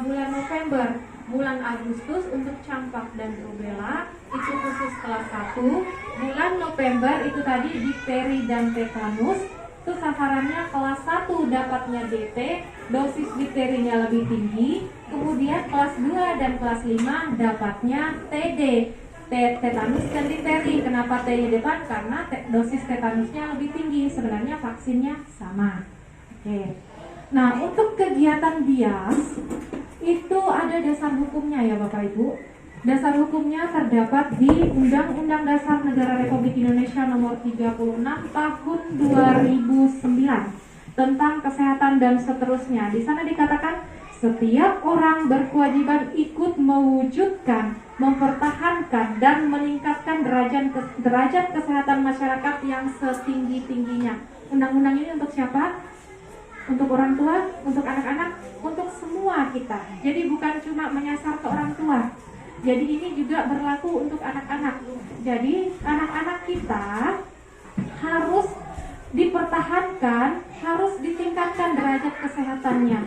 bulan November, bulan Agustus untuk campak dan rubella itu khusus kelas 1. Bulan November itu tadi difteri dan tetanus, itu sasarannya kelas 1 dapatnya DT, dosis difterinya lebih tinggi. Kemudian kelas 2 dan kelas 5 dapatnya TD, tetanus dan difteri. Kenapa T-nya depan? Karena dosis tetanusnya lebih tinggi. Sebenarnya vaksinnya sama. Oke. Nah, untuk kegiatan BIAS itu ada dasar hukumnya ya Bapak Ibu. Dasar hukumnya terdapat di Undang-Undang Dasar Negara Republik Indonesia Nomor 36 Tahun 2009 tentang kesehatan dan seterusnya. Di sana dikatakan setiap orang berkewajiban ikut mewujudkan, mempertahankan dan meningkatkan derajat kesehatan masyarakat yang setinggi-tingginya. Undang-undang ini untuk siapa? Untuk orang tua, untuk anak-anak, untuk semua kita. Jadi bukan cuma menyasar ke orang tua. Jadi ini juga berlaku untuk anak-anak. Jadi anak-anak kita harus dipertahankan, harus ditingkatkan derajat kesehatannya.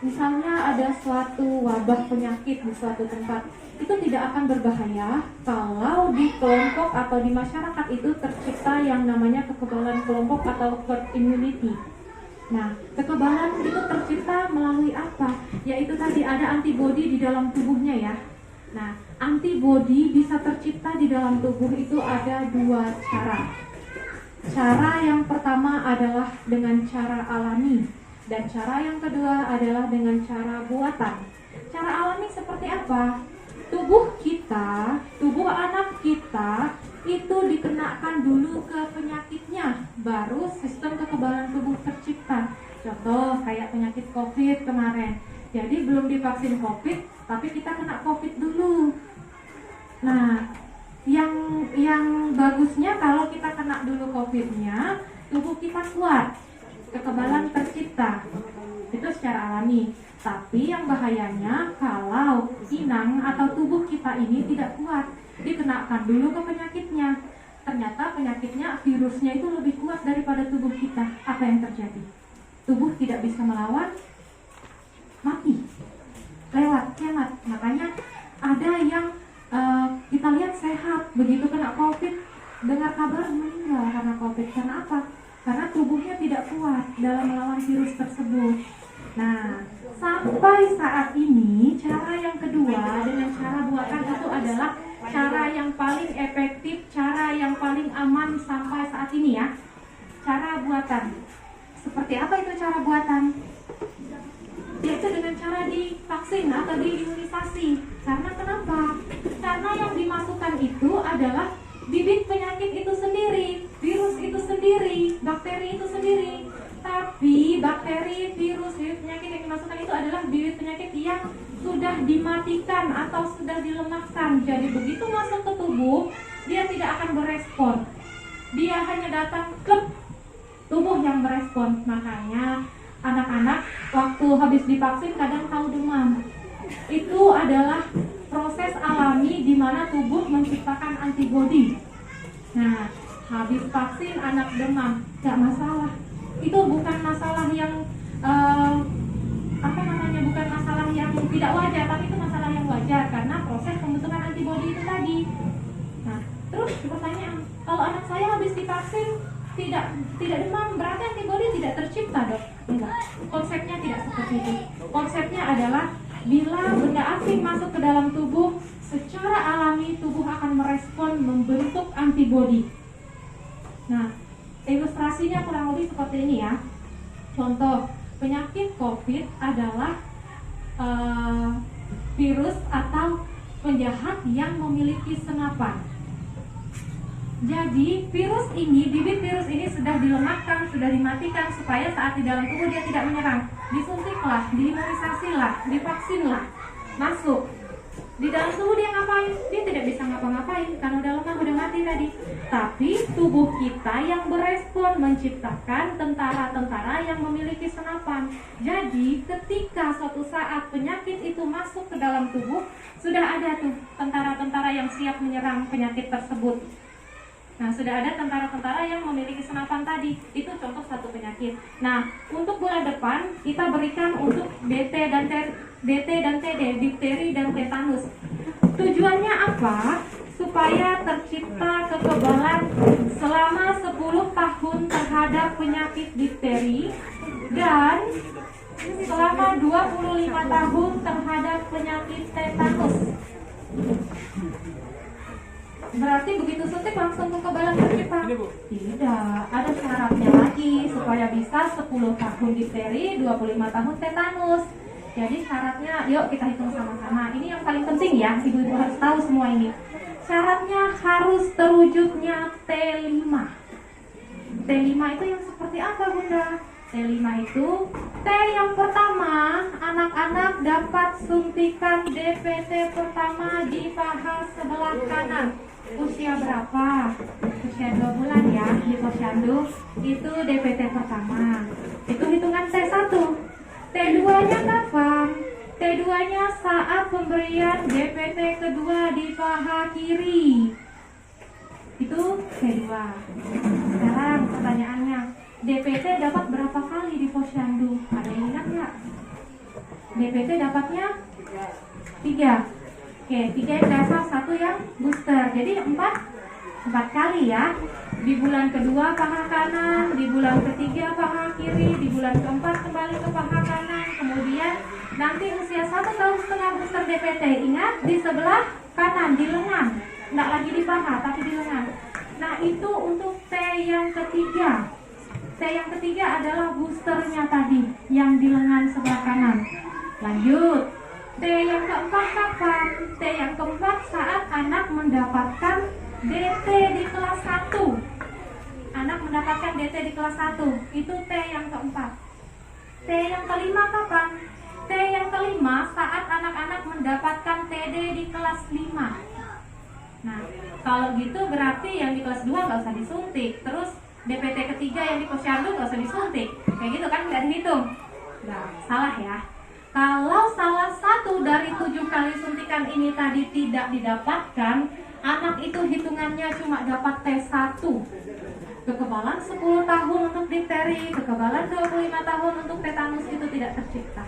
Misalnya ada suatu wabah penyakit di suatu tempat, itu tidak akan berbahaya kalau di kelompok atau di masyarakat itu tercipta yang namanya kekebalan kelompok atau herd immunity. Nah, kekebalan itu tercipta melalui apa? Yaitu tadi ada antibodi di dalam tubuhnya ya. Nah, antibodi bisa tercipta di dalam tubuh itu ada 2 cara. Cara yang pertama adalah dengan cara alami, dan cara yang kedua adalah dengan cara buatan. Cara alami seperti apa? Tubuh kita, tubuh anak kita itu dikenakan dulu ke penyakitnya, baru sistem kekebalan tubuh tercipta. Contoh kayak penyakit COVID kemarin. Jadi belum divaksin COVID, tapi kita kena COVID dulu. Nah, yang bagusnya kalau kita kena dulu COVID-nya, tubuh kita kuat, kekebalan tercipta. Itu secara alami. Tapi yang bahayanya kalau inang atau tubuh kita ini tidak kuat, dikenakan dulu ke penyakitnya. Ternyata penyakitnya, virusnya itu lebih kuat daripada tubuh kita. Apa yang terjadi? Tubuh tidak bisa melawan, mati, lewat, kiamat. Makanya ada yang kita lihat sehat, begitu kena COVID, dengar kabar meninggal karena COVID. Karena apa? Karena tubuhnya tidak kuat dalam melawan virus tersebut. Nah, sampai saat ini cara yang kedua dengan cara buatan itu adalah cara yang paling efektif, cara yang paling aman sampai saat ini ya. Cara buatan. Seperti apa itu cara buatan? Yaitu dengan cara divaksin atau diimunisasi. Karena kenapa? Karena yang dimasukkan itu adalah bibit penyakit itu sendiri, virus itu sendiri, bakteri itu sendiri. Tapi bakteri, virus, penyakit yang dimasukkan itu adalah bibit penyakit yang sudah dimatikan atau sudah dilemahkan. Jadi begitu masuk ke tubuh, dia tidak akan berespon. Dia hanya datang ke tubuh yang merespon. Makanya anak-anak waktu habis divaksin kadang tahu demam. Itu adalah proses alami di mana tubuh menciptakan antibodi. Nah, habis vaksin anak demam, gak masalah. Itu bukan masalah yang bukan masalah yang tidak wajar, tapi itu masalah yang wajar karena proses pembentukan antibodi itu tadi. Nah, terus pertanyaan, kalau anak saya habis divaksin tidak demam, berarti antibodi tidak tercipta, Dok? Enggak. Konsepnya tidak seperti itu. Konsepnya adalah bila benda asing masuk ke dalam tubuh, secara alami tubuh akan merespon membentuk antibodi. Nah, ilustrasinya kurang lebih seperti ini ya. Contoh, penyakit COVID adalah virus atau penjahat yang memiliki senapan. Jadi bibit virus ini sudah dilemahkan, sudah dimatikan supaya saat di dalam tubuh dia tidak menyerang. Disuntiklah, diimunisasilah, divaksinlah, masuk. Di dalam tubuh dia ngapain? Dia tidak bisa ngapa-ngapain karena udah lemah, udah mati tadi. Tapi tubuh kita yang berespon menciptakan tentara-tentara yang memiliki senapan. Jadi ketika suatu saat penyakit itu masuk ke dalam tubuh, sudah ada tuh tentara-tentara yang siap menyerang penyakit tersebut. Nah, sudah ada tentara-tentara yang memiliki senapan tadi. Itu contoh satu penyakit. Nah, untuk bulan depan kita berikan untuk DT dan DT dan TD, difteri dan tetanus. Tujuannya apa? Supaya tercipta kekebalan selama 10 tahun terhadap penyakit difteri dan selama 25 tahun terhadap penyakit tetanus. Berarti begitu suntik langsung kekebalan tercipta? Tidak, ada syaratnya lagi supaya bisa 10 tahun difteri, 25 tahun tetanus. Jadi syaratnya, yuk kita hitung sama-sama. Ini yang paling penting ya, ibu-ibu harus tahu semua ini. Syaratnya harus terwujudnya T5. T5 itu yang seperti apa, Bunda? T5 itu, T yang pertama, anak-anak dapat suntikan DPT pertama di paha sebelah kanan. Usia berapa? Usia 2 bulan ya, di posyandu. Itu DPT pertama. Itu hitungan T1. T2-nya kapan? T2-nya saat pemberian DPT kedua di paha kiri. Itu T2. Sekarang pertanyaannya, DPT dapat berapa kali di posyandu? Ada yang ingat nggak? DPT dapatnya 3. Oke, 3 yang dasar, 1 yang booster. Jadi 4 kali ya. Di bulan kedua paha kanan, di bulan ketiga paha kiri, di bulan keempat kembali ke paha kanan. Kemudian nanti usia 1,5 tahun booster DPT. Ingat, di sebelah kanan, di lengan. Nggak lagi di paha, tapi di lengan. Nah, itu untuk T yang ketiga. T yang ketiga adalah boosternya tadi, yang di lengan sebelah kanan. Lanjut. T yang keempat kapan? T yang keempat saat anak mendapatkan DT di kelas 1. Anak mendapatkan DT di kelas 1. Itu T yang keempat. T yang kelima kapan? T yang kelima saat anak-anak mendapatkan TD di kelas 5. Nah, kalau gitu berarti yang di kelas 2 nggak usah disuntik. Terus DPT ketiga yang di posyandu nggak usah disuntik. Kayak gitu kan, nggak dihitung. Nah, salah ya. Kalau salah satu dari 7 kali suntikan ini tadi tidak didapatkan, anak itu hitungannya cuma dapat T1. Kekebalan 10 tahun untuk difteri, kekebalan 25 tahun untuk tetanus itu tidak tercipta.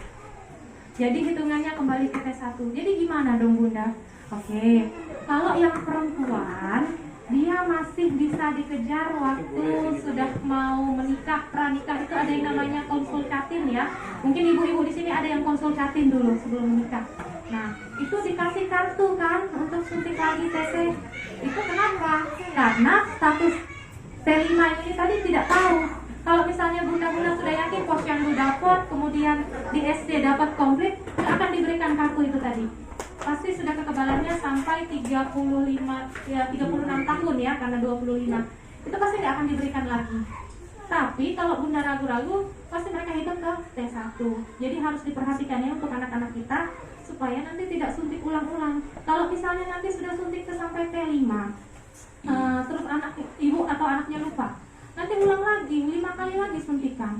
Jadi hitungannya kembali ke T1. Jadi gimana dong, Bunda? Oke, kalau yang perempuan dia masih bisa dikejar waktu sudah mau menikah, pranikah itu ada yang namanya konsultatin ya. Mungkin ibu-ibu di sini ada yang konsultatin dulu sebelum menikah. Nah, itu dikasih kartu kan untuk suntik lagi TT. Itu kenapa? Karena status T5 ini tadi tidak tahu. Kalau misalnya bunda-bunda sudah yakin posyandu dapat, kemudian di SD dapat komplit, akan diberikan kartu itu tadi. Pasti sudah kekebalannya sampai 36 tahun ya, karena 25. Itu pasti nggak akan diberikan lagi. Tapi kalau bunda ragu-ragu, pasti mereka hitung ke T1. Jadi harus diperhatikan ya untuk anak-anak kita, supaya nanti tidak suntik ulang-ulang. Kalau misalnya nanti sudah suntik ke sampai T5, terus anak ibu atau anaknya lupa, nanti ulang lagi 5 kali lagi suntikan.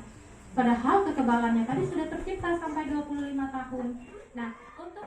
Padahal kekebalannya tadi sudah tercipta sampai 25 tahun. Nah, untuk